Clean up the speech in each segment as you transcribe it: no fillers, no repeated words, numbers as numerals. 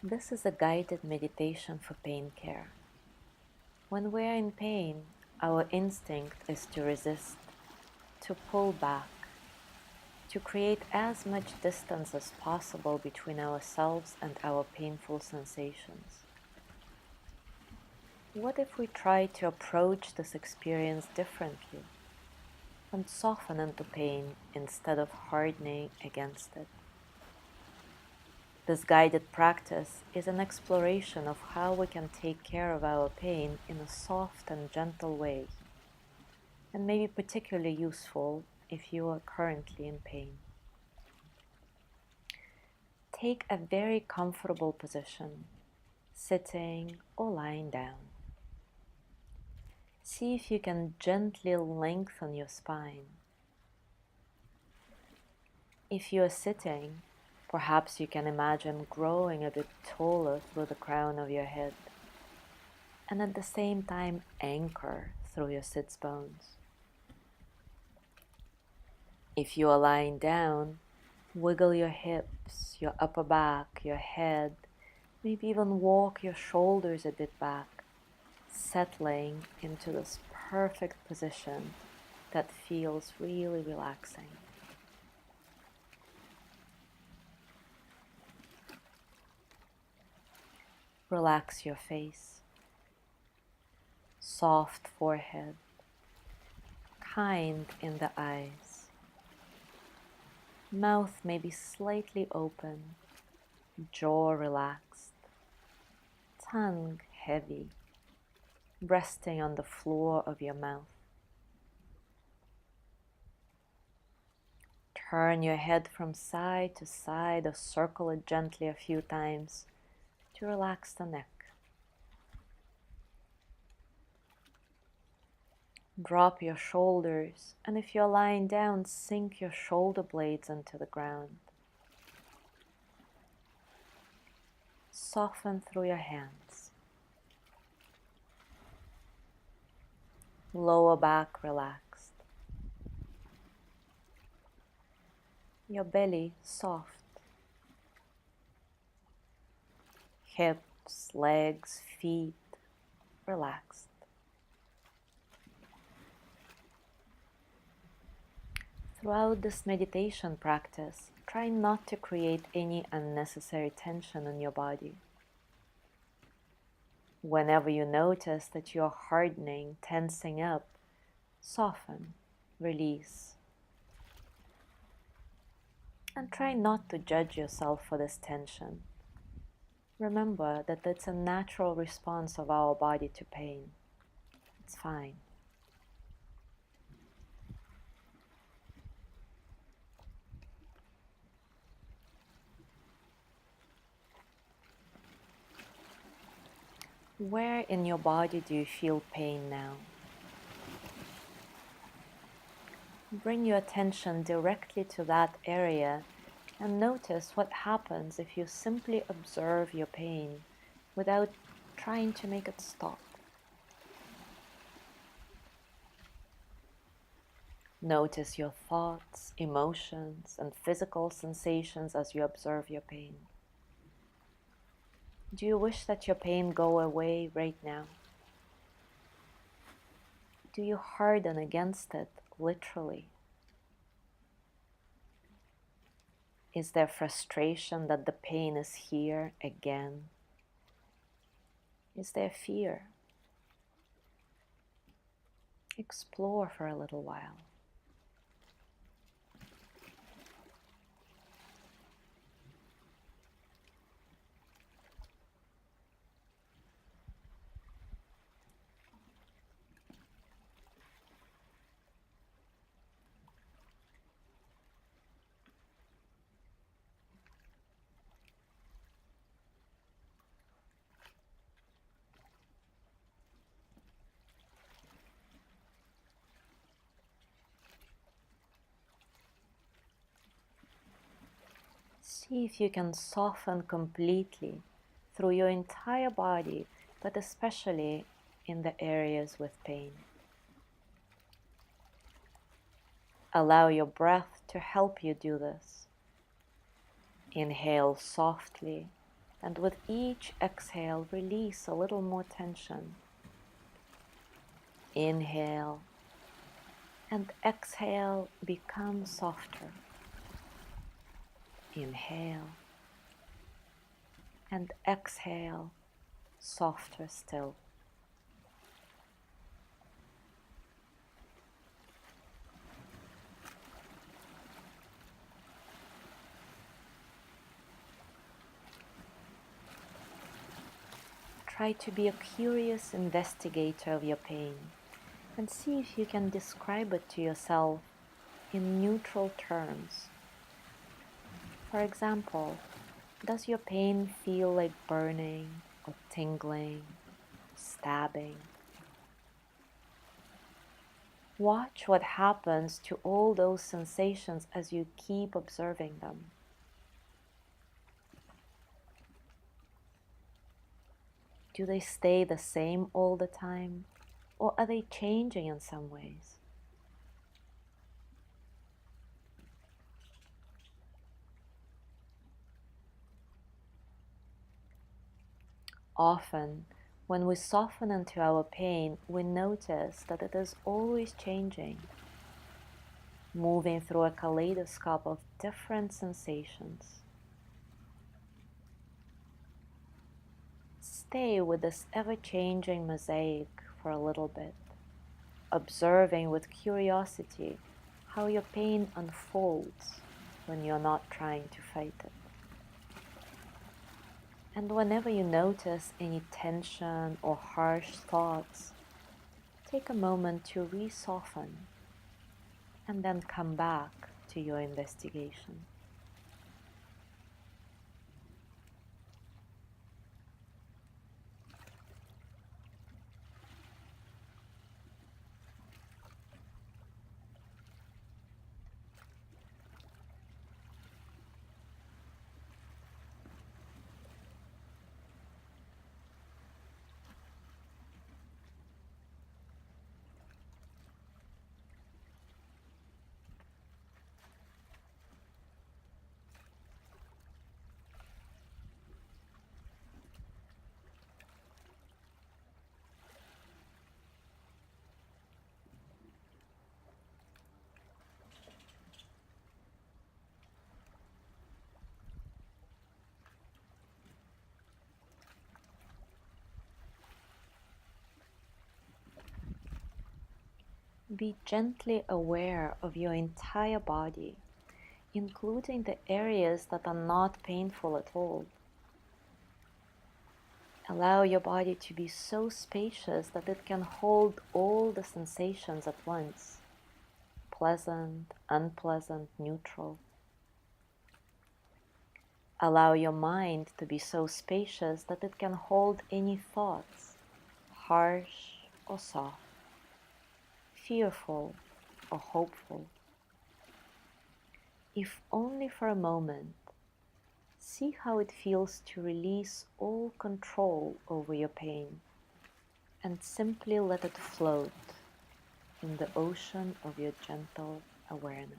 This is a guided meditation for pain care. When we are in pain, our instinct is to resist, to pull back, to create as much distance as possible between ourselves and our painful sensations. What if we try to approach this experience differently and soften into pain instead of hardening against it? This guided practice is an exploration of how we can take care of our pain in a soft and gentle way, and may be particularly useful if you are currently in pain. Take a very comfortable position, sitting or lying down. See if you can gently lengthen your spine. If you are sitting, perhaps you can imagine growing a bit taller through the crown of your head, and at the same time anchor through your sits bones. If you are lying down, wiggle your hips, your upper back, your head, maybe even walk your shoulders a bit back, settling into this perfect position that feels really relaxing. Relax your face, soft forehead, kind in the eyes. Mouth may be slightly open, jaw relaxed, tongue heavy, resting on the floor of your mouth. Turn your head from side to side or circle it gently a few times to relax the neck. Drop your shoulders, and if you're lying down, sink your shoulder blades into the ground. Soften through your hands. Lower back relaxed. Your belly soft. Hips, legs, feet relaxed. Throughout this meditation practice, try not to create any unnecessary tension in your body. Whenever you notice that you're hardening, tensing up, soften, release. And try not to judge yourself for this tension. Remember that it's a natural response of our body to pain. It's fine. Where in your body do you feel pain now? Bring your attention directly to that area and notice what happens if you simply observe your pain without trying to make it stop. Notice your thoughts, emotions, and physical sensations as you observe your pain. Do you wish that your pain go away right now? Do you harden against it, literally? Is there frustration that the pain is here again? Is there fear? Explore for a little while. See if you can soften completely through your entire body, but especially in the areas with pain. Allow your breath to help you do this. Inhale softly And with each exhale, release a little more tension. Inhale and exhale, become softer. Inhale and exhale, softer still. Try to be a curious investigator of your pain and see if you can describe it to yourself in neutral terms. For example, does your pain feel like burning or tingling, stabbing? Watch what happens to all those sensations as you keep observing them. Do they stay the same all the time, or are they changing in some ways? Often, when we soften into our pain, we notice that it is always changing, moving through a kaleidoscope of different sensations. Stay with this ever-changing mosaic for a little bit, observing with curiosity how your pain unfolds when you're not trying to fight it. And whenever you notice any tension or harsh thoughts, take a moment to re-soften and then come back to your investigation. Be gently aware of your entire body, including the areas that are not painful at all. Allow your body to be so spacious that it can hold all the sensations at once, pleasant, unpleasant, neutral. Allow your mind to be so spacious that it can hold any thoughts, harsh or soft, fearful or hopeful. If only for a moment, see how it feels to release all control over your pain and simply let it float in the ocean of your gentle awareness.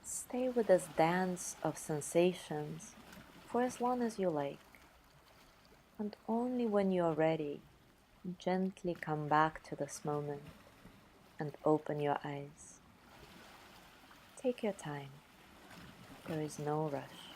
Stay with this dance of sensations for as long as you like, and only when you are ready, gently come back to this moment and open your eyes. Take your time. There is no rush.